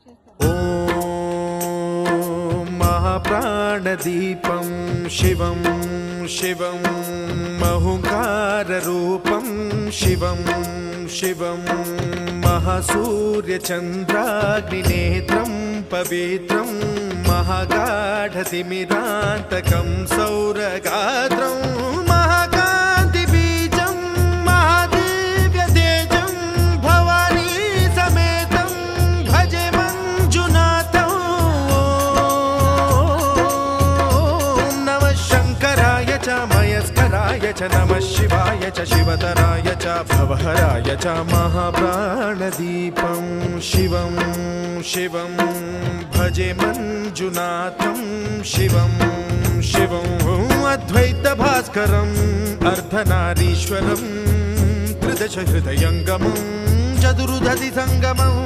ॐ महाप्राणदीपं शिवं शिवं महुकाररूपं शिवं शिवं महासूर्यचन्द्राग्निनेत्रं पवित्रं महागाढतिमिरान्तकं सौरगात्रं महाकान्तिबीजं महादिव्यतेजं भवानी समेतं भजे मञ्जुनाथं। ॐ नमः शङ्कराय च मयस्कराय च नमः शिवाय च शिवतराय च भवहराय च महाप्राणदीपं शिवं शिवं भजे मञ्जुनाथं शिवं शिवं अद्वैतभास्करम् अर्धनारीश्वरं त्रिदश हृदयङ्गमं चतुर्दधि सङ्गमम्